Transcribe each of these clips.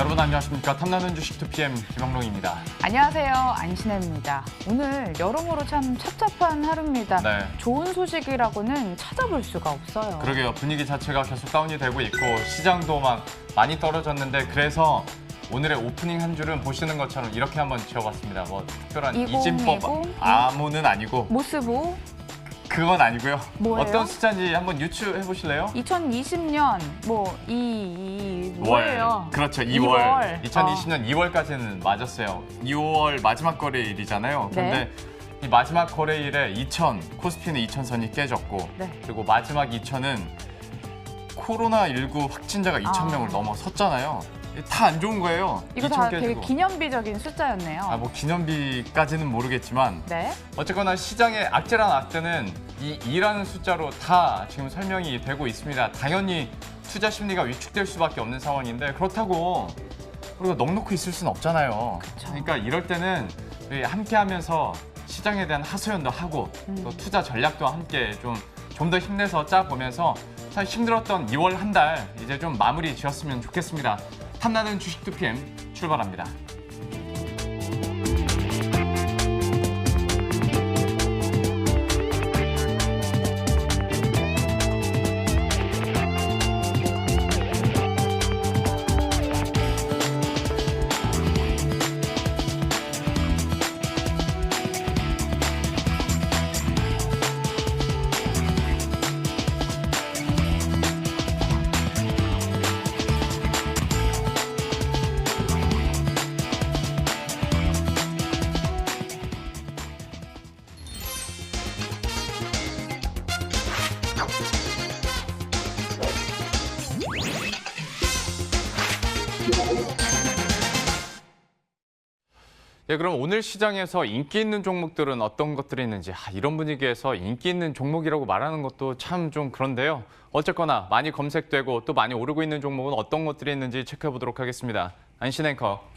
여러분 안녕하십니까? 탐나는 주식 2PM 김영롱입니다. 안녕하세요. 안신혜입니다. 오늘 여러모로 참 찹찹한 하루입니다. 네. 좋은 소식이라고는 찾아볼 수가 없어요. 그러게요. 분위기 자체가 계속 다운이 되고 있고 시장도 막 많이 떨어졌는데 그래서 오늘의 오프닝 한 줄은 보시는 것처럼 이렇게 한번 지어봤습니다. 뭐 특별한 2020, 이진법 아무는 아니고 모스부 그건 아니고요. 뭐예요? 어떤 숫자인지 한번 유추해 보실래요? 2020년 뭐예요? 그렇죠. 2월. 2020년 2월까지는 맞았어요. 2월 마지막 거래일이잖아요. 그런데 이 마지막 거래일에 2000, 코스피는 2000선이 깨졌고 그리고 마지막 2000은 코로나19 확진자가 2000명을 넘어섰잖아요. 다 안 좋은 거예요. 이거 다 되게 기념비적인 숫자였네요. 뭐 기념비까지는 모르겠지만 네. 어쨌거나 시장의 악재란 악재는 이 2라는 숫자로 다 지금 설명이 되고 있습니다. 당연히 투자 심리가 위축될 수밖에 없는 상황인데 그렇다고 우리가 넋놓고 있을 수는 없잖아요. 그쵸. 그러니까 이럴 때는 함께하면서 시장에 대한 하소연도 하고 또 투자 전략도 함께 좀 더 힘내서 짜보면서 참 힘들었던 2월 한 달 이제 좀 마무리 지었으면 좋겠습니다. 탐나는 주식 2PM 출발합니다. 네, 그럼 오늘 시장에서 인기 있는 종목들은 어떤 것들이 있는지 이런 분위기에서 인기 있는 종목이라고 말하는 것도 참 좀 그런데요. 어쨌거나 많이 검색되고 또 많이 오르고 있는 종목은 어떤 것들이 있는지 체크해 보도록 하겠습니다. 안신 앵커.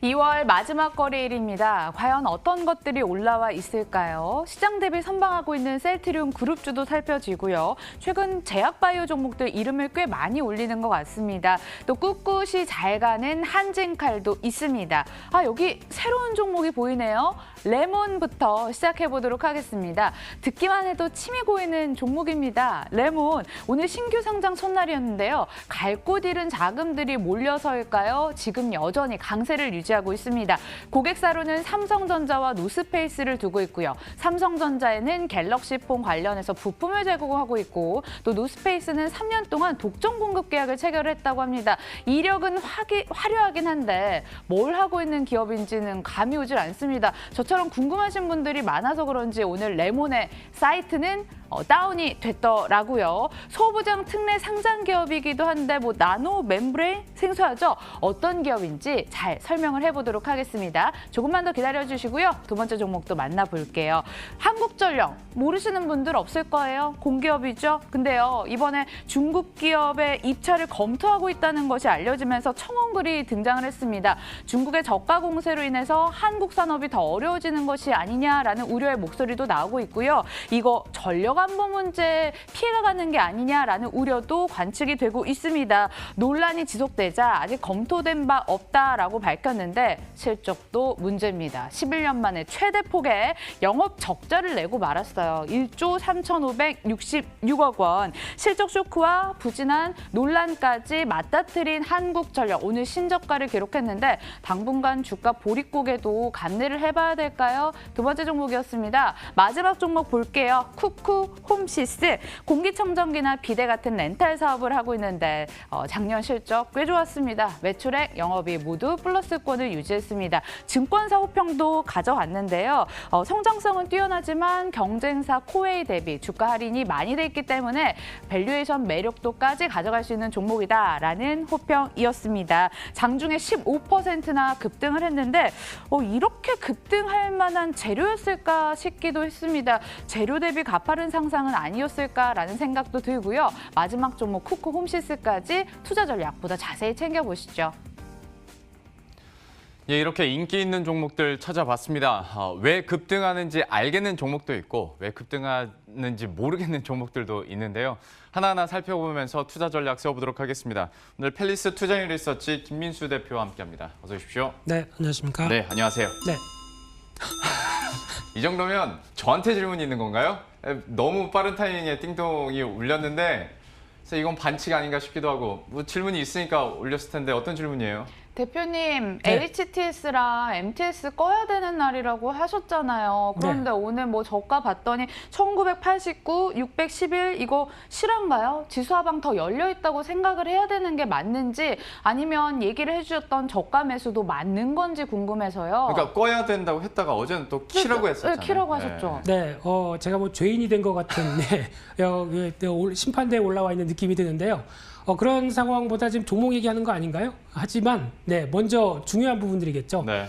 2월 마지막 거래일입니다. 과연 어떤 것들이 올라와 있을까요? 시장 대비 선방하고 있는 셀트리온 그룹주도 살펴지고요. 최근 제약바이오 종목들 이름을 꽤 많이 올리는 것 같습니다. 또 꿋꿋이 잘 가는 한진칼도 있습니다. 여기 새로운 종목이 보이네요. 레몬부터 시작해 보도록 하겠습니다. 듣기만 해도 침이 고이는 종목입니다. 레몬, 오늘 신규 상장 첫날이었는데요. 갈 곳 잃은 자금들이 몰려서일까요? 지금 여전히 강세를 유지하고 있습니다. 고객사로는 삼성전자와 노스페이스를 두고 있고요. 삼성전자에는 갤럭시폰 관련해서 부품을 제공하고 있고 또 노스페이스는 3년 동안 독점 공급 계약을 체결했다고 합니다. 이력은 화려하긴 한데 뭘 하고 있는 기업인지는 감이 오질 않습니다. 저처럼 궁금하신 분들이 많아서 그런지 오늘 레몬의 사이트는 다운이 됐더라고요. 소부장 특례 상장 기업이기도 한데 나노 멤브레인 생소하죠? 어떤 기업인지 잘 설명을 해보도록 하겠습니다. 조금만 더 기다려주시고요. 두 번째 종목도 만나볼게요. 한국전력 모르시는 분들 없을 거예요. 공기업이죠. 근데요. 이번에 중국 기업의 입찰을 검토하고 있다는 것이 알려지면서 청원글이 등장을 했습니다. 중국의 저가 공세로 인해서 한국 산업이 더 어려워지는 것이 아니냐라는 우려의 목소리도 나오고 있고요. 이거 전력 안보 문제에 피해가 가는 게 아니냐라는 우려도 관측이 되고 있습니다. 논란이 지속되자 아직 검토된 바 없다라고 밝혔는데 실적도 문제입니다. 11년 만에 최대 폭의 영업 적자를 내고 말았어요. 1조 3,566억 원. 실적 쇼크와 부진한 논란까지 맞닥뜨린 한국전력. 오늘 신저가를 기록했는데 당분간 주가 보릿고개도 감내를 해봐야 될까요? 두 번째 종목이었습니다. 마지막 종목 볼게요. 쿠쿠 홈시스. 공기청정기나 비대 같은 렌탈 사업을 하고 있는데 작년 실적 꽤 좋았습니다. 매출액, 영업이 모두 플러스권을 유지했습니다. 증권사 호평도 가져갔는데요. 성장성은 뛰어나지만 경쟁사 코웨이 대비 주가 할인이 많이 돼 있기 때문에 밸류에이션 매력도까지 가져갈 수 있는 종목이다라는 호평이었습니다. 장중에 15%나 급등을 했는데 이렇게 급등할 만한 재료였을까 싶기도 했습니다. 재료 대비 가파른 상상은 아니었을까라는 생각도 들고요. 마지막 종목 쿠쿠 홈시스까지 투자 전략보다 자세히 챙겨보시죠. 예, 이렇게 인기 있는 종목들 찾아봤습니다. 왜 급등하는지 알겠는 종목도 있고 왜 급등하는지 모르겠는 종목들도 있는데요. 하나하나 살펴보면서 투자 전략 세워보도록 하겠습니다. 오늘 펠리스 투자인 리서치 김민수 대표와 함께합니다. 어서 오십시오. 네, 안녕하십니까? 네, 안녕하세요. 네. 이 정도면 저한테 질문이 있는 건가요? 너무 빠른 타이밍에 띵동이 울렸는데 그래서 이건 반칙 아닌가 싶기도 하고 뭐 질문이 있으니까 올렸을 텐데 어떤 질문이에요? 대표님, 네. HTS랑 MTS 꺼야 되는 날이라고 하셨잖아요. 그런데 오늘 뭐 저가 봤더니 1989, 611 이거 실화인가요? 지수 하방 더 열려 있다고 생각을 해야 되는 게 맞는지 아니면 얘기를 해주셨던 저가 매수도 맞는 건지 궁금해서요. 그러니까 꺼야 된다고 했다가 어제는 또 키라고 했었잖아요. 네, 키라고 하셨죠. 네, 제가 뭐 죄인이 된 것 같은 심판대에 올라와 있는 느낌이 드는데요. 그런 상황보다 지금 종목 얘기하는 거 아닌가요? 하지만 네, 먼저 중요한 부분들이겠죠. 네.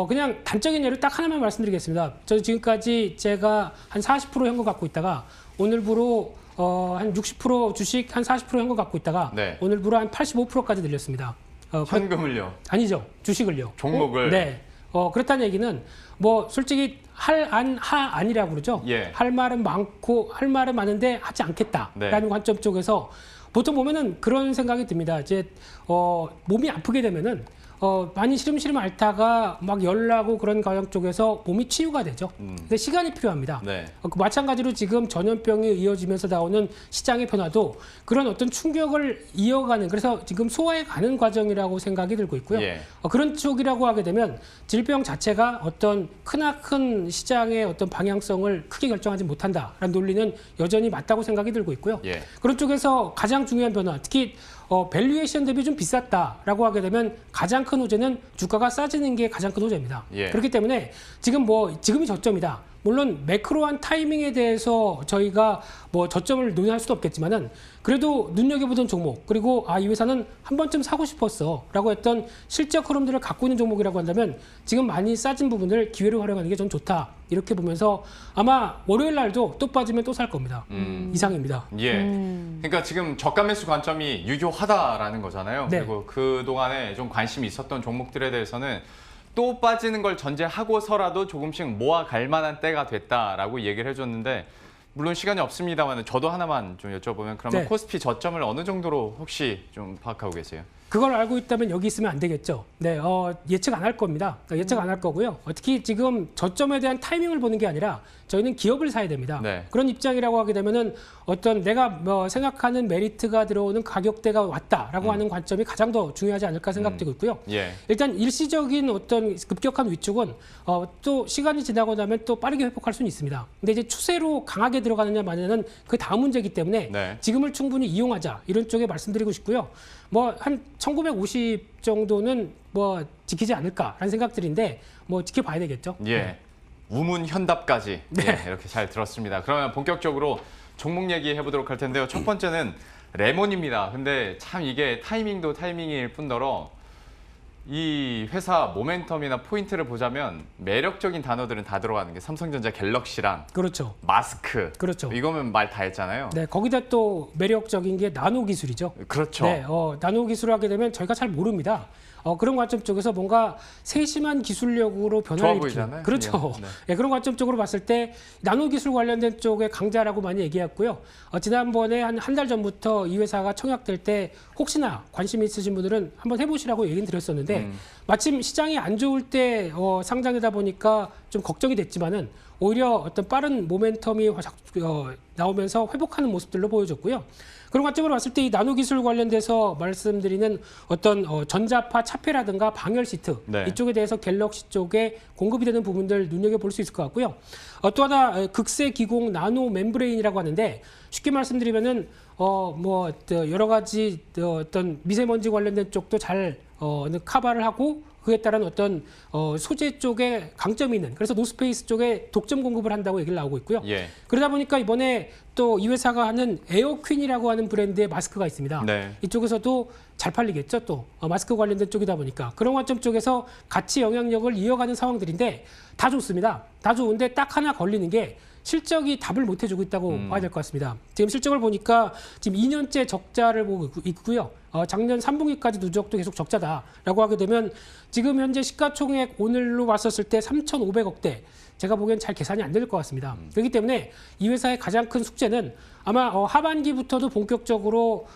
그냥 단적인 예로 딱 하나만 말씀드리겠습니다. 저 지금까지 제가 한 40% 현금 갖고 있다가 오늘부로 한 60% 주식 한 40% 현금 갖고 있다가 네. 오늘부로 한 85%까지 늘렸습니다. 현금을요? 아니죠. 주식을요. 종목을? 네. 그렇다는 얘기는 뭐 솔직히 아니라고 그러죠. 예. 할 말은 많고 할 말은 많은데 하지 않겠다라는 네. 관점 쪽에서 보통 보면은 그런 생각이 듭니다. 이제 몸이 아프게 되면은 많이 시름시름 앓다가 막 열나고 그런 과정 쪽에서 몸이 치유가 되죠. 근데 시간이 필요합니다. 네. 마찬가지로 지금 전염병이 이어지면서 나오는 시장의 변화도 그런 어떤 충격을 이어가는 그래서 지금 소화해 가는 과정이라고 생각이 들고 있고요. 예. 그런 쪽이라고 하게 되면 질병 자체가 어떤 크나큰 시장의 어떤 방향성을 크게 결정하지 못한다라는 논리는 여전히 맞다고 생각이 들고 있고요. 예. 그런 쪽에서 가장 중요한 변화, 특히 밸류에이션 대비 좀 비쌌다라고 하게 되면 가장 큰 호재는 주가가 싸지는 게 가장 큰 호재입니다. 예. 그렇기 때문에 지금이 저점이다. 물론 매크로한 타이밍에 대해서 저희가 뭐 저점을 논의할 수도 없겠지만은 그래도 눈여겨보던 종목 그리고 이 회사는 한 번쯤 사고 싶었어라고 했던 실적 흐름들을 갖고 있는 종목이라고 한다면 지금 많이 싸진 부분을 기회로 활용하는 게 전 좋다 이렇게 보면서 아마 월요일 날도 또 빠지면 또 살 겁니다. 이상입니다. 예. 그러니까 지금 저가 매수 관점이 유효하다라는 거잖아요. 네. 그리고 그동안에 좀 관심이 있었던 종목들에 대해서는 또 빠지는 걸 전제하고서라도 조금씩 모아갈 만한 때가 됐다라고 얘기를 해줬는데 물론 시간이 없습니다만 저도 하나만 좀 여쭤보면 그러면 네. 코스피 저점을 어느 정도로 혹시 좀 파악하고 계세요? 그걸 알고 있다면 여기 있으면 안 되겠죠. 네, 예측 안 할 겁니다. 예측 안 할 거고요. 특히 지금 저점에 대한 타이밍을 보는 게 아니라 저희는 기업을 사야 됩니다. 네. 그런 입장이라고 하게 되면은 어떤 내가 생각하는 메리트가 들어오는 가격대가 왔다라고 하는 관점이 가장 더 중요하지 않을까 생각되고 있고요. 예. 일단 일시적인 어떤 급격한 위축은 또 시간이 지나고 나면 또 빠르게 회복할 수는 있습니다. 근데 이제 추세로 강하게 들어가느냐 마냐는 그 다음 문제이기 때문에 네. 지금을 충분히 이용하자 이런 쪽에 말씀드리고 싶고요. 뭐 한 1950 정도는 뭐 지키지 않을까라는 생각들인데 뭐 지켜봐야 되겠죠. 예. 우문 현답까지 네. 예, 이렇게 잘 들었습니다. 그러면 본격적으로 종목 얘기해 보도록 할 텐데요. 첫 번째는 레몬입니다. 근데 참 이게 타이밍도 타이밍일 뿐더러 이 회사 모멘텀이나 포인트를 보자면 매력적인 단어들은 다 들어가는 게 삼성전자 갤럭시랑 그렇죠. 마스크. 그렇죠. 이거면 말 다 했잖아요. 네, 거기다 또 매력적인 게 나노 기술이죠. 그렇죠. 네, 나노 기술을 하게 되면 저희가 잘 모릅니다. 그런 관점 쪽에서 뭔가 세심한 기술력으로 좋아 변화를 보이잖아요. 일으키는 그렇죠. 네. 네, 그런 관점 쪽으로 봤을 때 나노 기술 관련된 쪽의 강자라고 많이 얘기했고요. 지난번에 한 달 전부터 이 회사가 청약될 때 혹시나 관심 있으신 분들은 한번 해보시라고 얘기는 드렸었는데 마침 시장이 안 좋을 때 상장되다 보니까 좀 걱정이 됐지만은 오히려 어떤 빠른 모멘텀이 나오면서 회복하는 모습들로 보여줬고요. 그런 관점으로 봤을 때 이 나노 기술 관련돼서 말씀드리는 어떤 전자파 차폐라든가 방열 시트 네. 이쪽에 대해서 갤럭시 쪽에 공급이 되는 부분들 눈여겨볼 수 있을 것 같고요. 또 하나 극세 기공 나노 멤브레인이라고 하는데 쉽게 말씀드리면은 여러 가지 어떤 미세먼지 관련된 쪽도 잘 커버를 하고 그에 따른 어떤 소재 쪽에 강점이 있는 그래서 노스페이스 쪽에 독점 공급을 한다고 얘기를 나오고 있고요. 예. 그러다 보니까 이번에 또 이 회사가 하는 에어퀸이라고 하는 브랜드의 마스크가 있습니다. 네. 이쪽에서도 잘 팔리겠죠. 또 마스크 관련된 쪽이다 보니까 그런 관점 쪽에서 같이 영향력을 이어가는 상황들인데 다 좋습니다. 다 좋은데 딱 하나 걸리는 게 실적이 답을 못 해주고 있다고 봐야 될 것 같습니다. 지금 실적을 보니까 지금 2년째 적자를 보고 있고요. 작년 3분기까지 누적도 계속 적자다라고 하게 되면 지금 현재 시가총액 오늘로 봤었을 때 3,500억대. 제가 보기엔 잘 계산이 안 될 것 같습니다. 그렇기 때문에 이 회사의 가장 큰 숙제는 아마 하반기부터도 본격적으로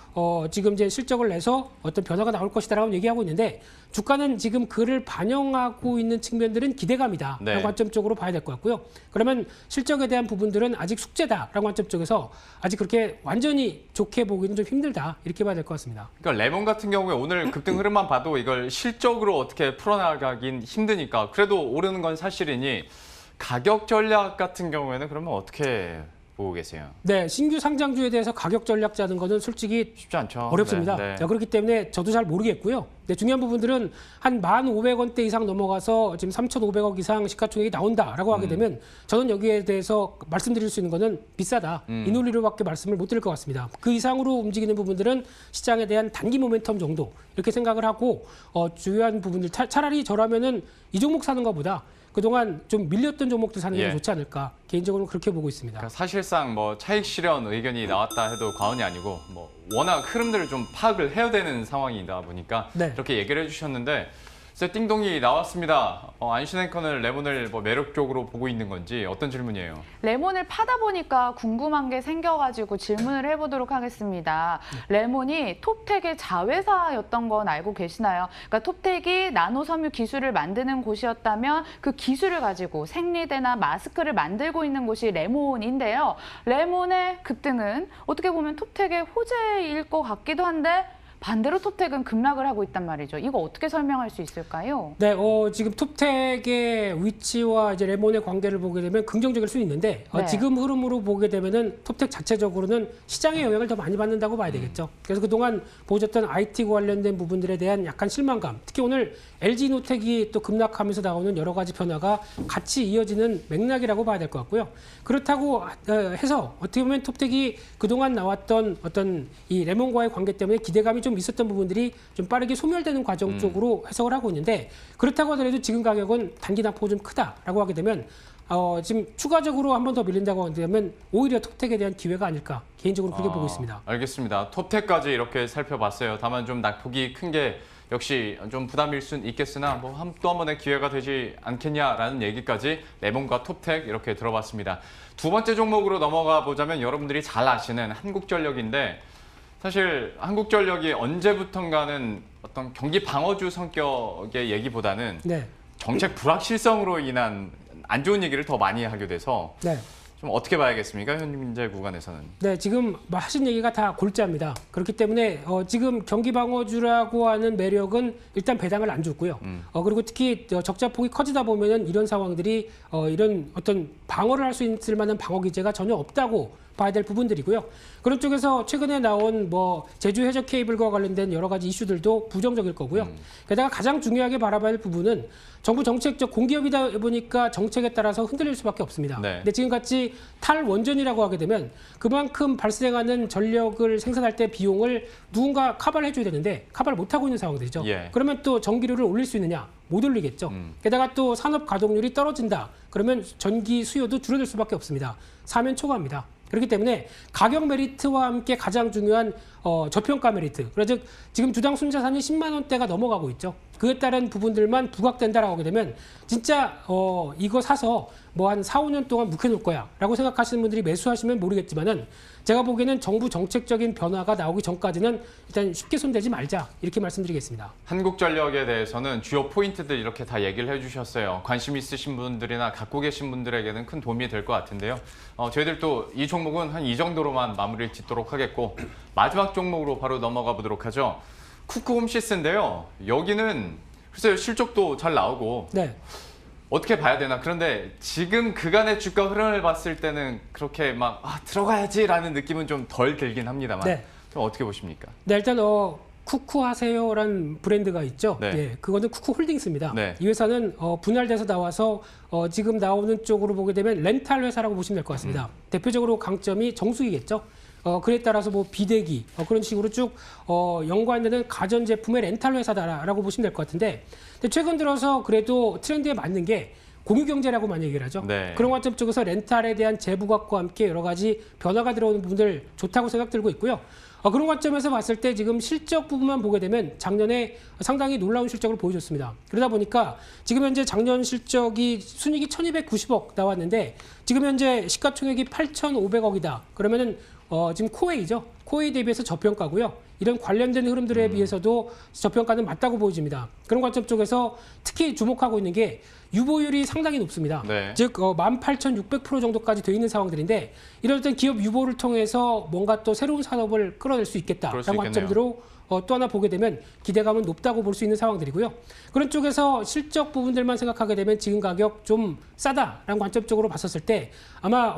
지금 이제 실적을 내서 어떤 변화가 나올 것이다라고 얘기하고 있는데 주가는 지금 그를 반영하고 있는 측면들은 기대감이다라고 네. 관점적으로 봐야 될 것 같고요. 그러면 실적에 대한 부분들은 아직 숙제다라고 관점 쪽에서 아직 그렇게 완전히 좋게 보기는 좀 힘들다 이렇게 봐야 될 것 같습니다. 그러니까 레몬 같은 경우에 오늘 급등 흐름만 봐도 이걸 실적으로 어떻게 풀어나가긴 힘드니까 그래도 오르는 건 사실이니 가격 전략 같은 경우에는 그러면 어떻게 보고 계세요? 네, 신규 상장주에 대해서 가격 전략 짜는 거는 솔직히 쉽지 않죠. 어렵습니다. 네, 네. 자, 그렇기 때문에 저도 잘 모르겠고요. 네, 중요한 부분들은 한 1,500원대 이상 넘어가서 지금 3,500억 이상 시가총액이 나온다라고 하게 되면 저는 여기에 대해서 말씀드릴 수 있는 거는 비싸다. 이 논리로밖에 말씀을 못 드릴 것 같습니다. 그 이상으로 움직이는 부분들은 시장에 대한 단기 모멘텀 정도 이렇게 생각을 하고 주요한 부분들 차라리 저라면은 이 종목 사는 것보다 그동안 좀 밀렸던 종목들 사는 게 예. 좋지 않을까 개인적으로 그렇게 보고 있습니다. 그러니까 사실상 뭐 차익 실현 의견이 나왔다 해도 과언이 아니고 뭐 워낙 흐름들을 좀 파악을 해야 되는 상황이다 보니까 네. 이렇게 얘기를 해주셨는데 그래서 띵동이 나왔습니다. 안신앵커는 레몬을 뭐 매력적으로 보고 있는 건지 어떤 질문이에요? 레몬을 파다 보니까 궁금한 게 생겨가지고 질문을 해보도록 하겠습니다. 레몬이 톱텍의 자회사였던 건 알고 계시나요? 그러니까 톱텍이 나노섬유 기술을 만드는 곳이었다면 그 기술을 가지고 생리대나 마스크를 만들고 있는 곳이 레몬인데요. 레몬의 급등은 어떻게 보면 톱텍의 호재일 것 같기도 한데 반대로 톱텍은 급락을 하고 있단 말이죠. 이거 어떻게 설명할 수 있을까요? 네, 지금 톱텍의 위치와 이제 레몬의 관계를 보게 되면 긍정적일 수 있는데 네. 지금 흐름으로 보게 되면은 톱텍 자체적으로는 시장의 영향을 더 많이 받는다고 봐야 되겠죠. 그래서 그동안 보여줬던 IT 관련된 부분들에 대한 약간 실망감, 특히 오늘 LG노텍이 또 급락하면서 나오는 여러 가지 변화가 같이 이어지는 맥락이라고 봐야 될 것 같고요. 그렇다고 해서 어떻게 보면 톱텍이 그동안 나왔던 어떤 이 레몬과의 관계 때문에 기대감이 좀 있었던 부분들이 좀 빠르게 소멸되는 과정 쪽으로 해석을 하고 있는데 그렇다고 하더라도 지금 가격은 단기 낙폭이 좀 크다라고 하게 되면 지금 추가적으로 한 번 더 밀린다고 한다면 오히려 톱텍에 대한 기회가 아닐까 개인적으로 그렇게 보고 있습니다. 알겠습니다. 톱텍까지 이렇게 살펴봤어요. 다만 좀 낙폭이 큰 게 역시 좀 부담일 수는 있겠으나 뭐 또 한 번의 기회가 되지 않겠냐라는 얘기까지 레몬과 톱텍 이렇게 들어봤습니다. 두 번째 종목으로 넘어가 보자면 여러분들이 잘 아시는 한국전력인데 사실 한국전력이 언제부턴가는 어떤 경기 방어주 성격의 얘기보다는 네. 정책 불확실성으로 인한 안 좋은 얘기를 더 많이 하게 돼서 네. 좀 어떻게 봐야겠습니까? 현재 구간에서는. 네, 지금 하신 얘기가 다 골자입니다. 그렇기 때문에 지금 경기 방어주라고 하는 매력은 일단 배당을 안 줬고요. 그리고 특히 적자폭이 커지다 보면은 이런 상황들이 이런 어떤 방어를 할 수 있을 만한 방어 기제가 전혀 없다고 봐야 될 부분들이고요. 그런 쪽에서 최근에 나온 뭐 제주 해저 케이블과 관련된 여러 가지 이슈들도 부정적일 거고요. 게다가 가장 중요하게 바라봐야 할 부분은 정부 정책적 공기업이다 보니까 정책에 따라서 흔들릴 수밖에 없습니다. 네. 근데 지금같이 탈원전이라고 하게 되면 그만큼 발생하는 전력을 생산할 때 비용을 누군가 커버를 해줘야 되는데 커버를 못하고 있는 상황들이죠. 예. 그러면 또 전기료를 올릴 수 있느냐? 못 올리겠죠. 게다가 또 산업 가동률이 떨어진다. 그러면 전기 수요도 줄어들 수밖에 없습니다. 사면 초과합니다. 그렇기 때문에 가격 메리트와 함께 가장 중요한 저평가 메리트. 그래서 지금 주당 순자산이 10만 원대가 넘어가고 있죠. 그에 따른 부분들만 부각된다라고 하게 되면 진짜 이거 사서 뭐 한 4, 5년 동안 묵혀놓을 거야 라고 생각하시는 분들이 매수하시면 모르겠지만은 제가 보기에는 정부 정책적인 변화가 나오기 전까지는 일단 쉽게 손대지 말자 이렇게 말씀드리겠습니다. 한국전력에 대해서는 주요 포인트들 이렇게 다 얘기를 해주셨어요. 관심 있으신 분들이나 갖고 계신 분들에게는 큰 도움이 될 것 같은데요. 저희들 또 이 종목은 한 이 정도로만 마무리를 짓도록 하겠고 마지막 종목으로 바로 넘어가 보도록 하죠. 쿠크홈시스인데요. 여기는 글쎄요 실적도 잘 나오고 네. 어떻게 봐야 되나. 그런데 지금 그간의 주가 흐름을 봤을 때는 그렇게 막 들어가야지라는 느낌은 좀 덜 들긴 합니다만 네. 좀 어떻게 보십니까? 네, 일단 쿠쿠하세요라는 브랜드가 있죠. 네. 예, 그거는 쿠쿠홀딩스입니다. 네. 이 회사는 분할돼서 나와서 지금 나오는 쪽으로 보게 되면 렌탈 회사라고 보시면 될 것 같습니다. 대표적으로 강점이 정수기겠죠. 그에 따라서 뭐 비대기 그런 식으로 쭉 연관되는 가전제품의 렌탈 회사다라고 보시면 될 것 같은데 근데 최근 들어서 그래도 트렌드에 맞는 게 공유경제라고 많이 얘기를 하죠. 네. 그런 관점 쪽에서 렌탈에 대한 재부각과 함께 여러 가지 변화가 들어오는 부분들 좋다고 생각 들고 있고요. 그런 관점에서 봤을 때 지금 실적 부분만 보게 되면 작년에 상당히 놀라운 실적을 보여줬습니다. 그러다 보니까 지금 현재 작년 실적이 순이익이 1,290억 나왔는데 지금 현재 시가총액이 8,500억이다. 그러면은 지금 코웨이죠. 코웨이 대비해서 저평가고요. 이런 관련된 흐름들에 비해서도 저평가는 맞다고 보여집니다. 그런 관점 쪽에서 특히 주목하고 있는 게 유보율이 상당히 높습니다. 네. 즉 18,600% 정도까지 돼 있는 상황들인데 이럴 땐 기업 유보를 통해서 뭔가 또 새로운 산업을 끌어낼 수 그럴 수 있겠다라는 있겠네요. 관점으로 또 하나 보게 되면 기대감은 높다고 볼 수 있는 상황들이고요. 그런 쪽에서 실적 부분들만 생각하게 되면 지금 가격 좀 싸다라는 관점적으로 봤었을 때 아마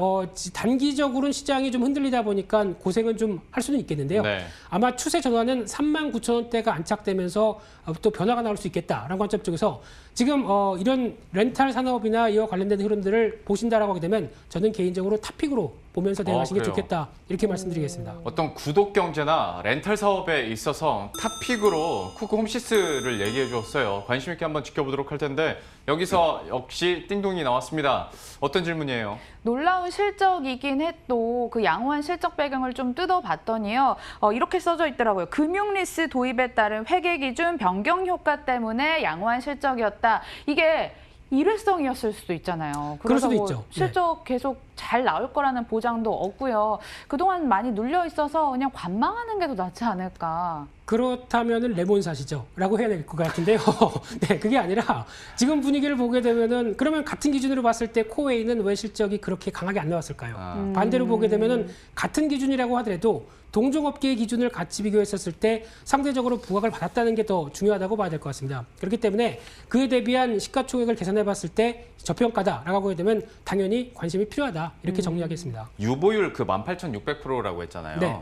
단기적으로는 시장이 좀 흔들리다 보니까 고생은 좀 할 수는 있겠는데요. 네. 아마 추세 전환은 39,000원대가 안착되면서 또 변화가 나올 수 있겠다라는 관점 쪽에서 지금 이런 렌탈 산업이나 이와 관련된 흐름들을 보신다라고 하게 되면 저는 개인적으로 탑픽으로 보면서 대응하시는 게 그래요? 좋겠다 이렇게 말씀드리겠습니다. 어떤 구독 경제나 렌탈 사업에 있어서 탑픽으로 쿠쿠 홈시스를 얘기해 주었어요. 관심 있게 한번 지켜보도록 할 텐데 여기서 역시 띵동이 나왔습니다. 어떤 질문이에요? 놀라운 실적이긴 해도 그 양호한 실적 배경을 좀 뜯어봤더니요. 이렇게 써져 있더라고요. 금융리스 도입에 따른 회계 기준 변경 효과 때문에 양호한 실적이었다. 이게 일회성이었을 수도 있잖아요. 그럴 수도 그래서 있죠. 실적 계속 잘 나올 거라는 보장도 없고요. 그동안 많이 눌려 있어서 그냥 관망하는 게 더 낫지 않을까. 그렇다면은 레몬사시죠 라고 해야 될 것 같은데요. 네, 그게 아니라 지금 분위기를 보게 되면은 그러면 같은 기준으로 봤을 때 코웨이는 왜 실적이 그렇게 강하게 안 나왔을까요? 반대로 보게 되면은 같은 기준이라고 하더라도 동종업계의 기준을 같이 비교했었을 때 상대적으로 부각을 받았다는 게 더 중요하다고 봐야 될 것 같습니다. 그렇기 때문에 그에 대비한 시가총액을 계산해 봤을 때 저평가다라고 하게 되면 당연히 관심이 필요하다 이렇게 정리하겠습니다. 유보율 그 18,600%라고 했잖아요. 네.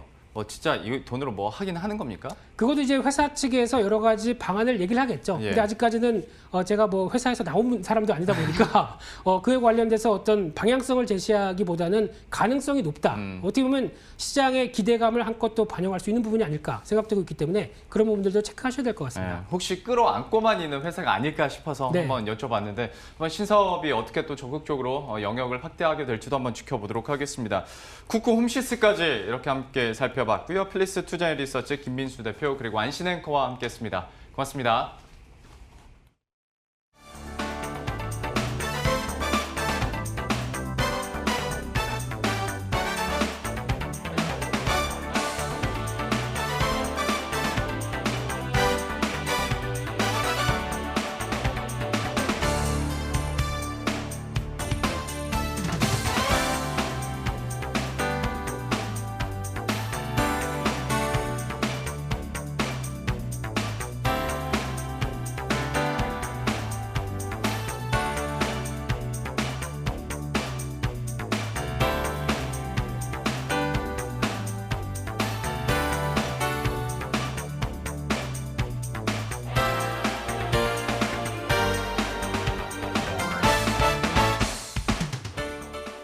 진짜 이 돈으로 뭐 하긴 하는 겁니까? 그것도 이제 회사 측에서 여러 가지 방안을 얘기를 하겠죠. 예. 근데 아직까지는 제가 뭐 회사에서 나온 사람도 아니다 보니까 그에 관련돼서 어떤 방향성을 제시하기보다는 가능성이 높다. 어떻게 보면 시장의 기대감을 한껏 또 반영할 수 있는 부분이 아닐까 생각되고 있기 때문에 그런 부분들도 체크하셔야 될 것 같습니다. 혹시 끌어안고만 있는 회사가 아닐까 싶어서 네. 한번 여쭤봤는데 한번 신사업이 어떻게 또 적극적으로 영역을 확대하게 될지도 한번 지켜보도록 하겠습니다. 쿠쿠 홈시스까지 이렇게 함께 살펴봤고요. 필리스 투자인 리서치 김민수 대표 그리고 안신 앵커와 함께했습니다. 고맙습니다.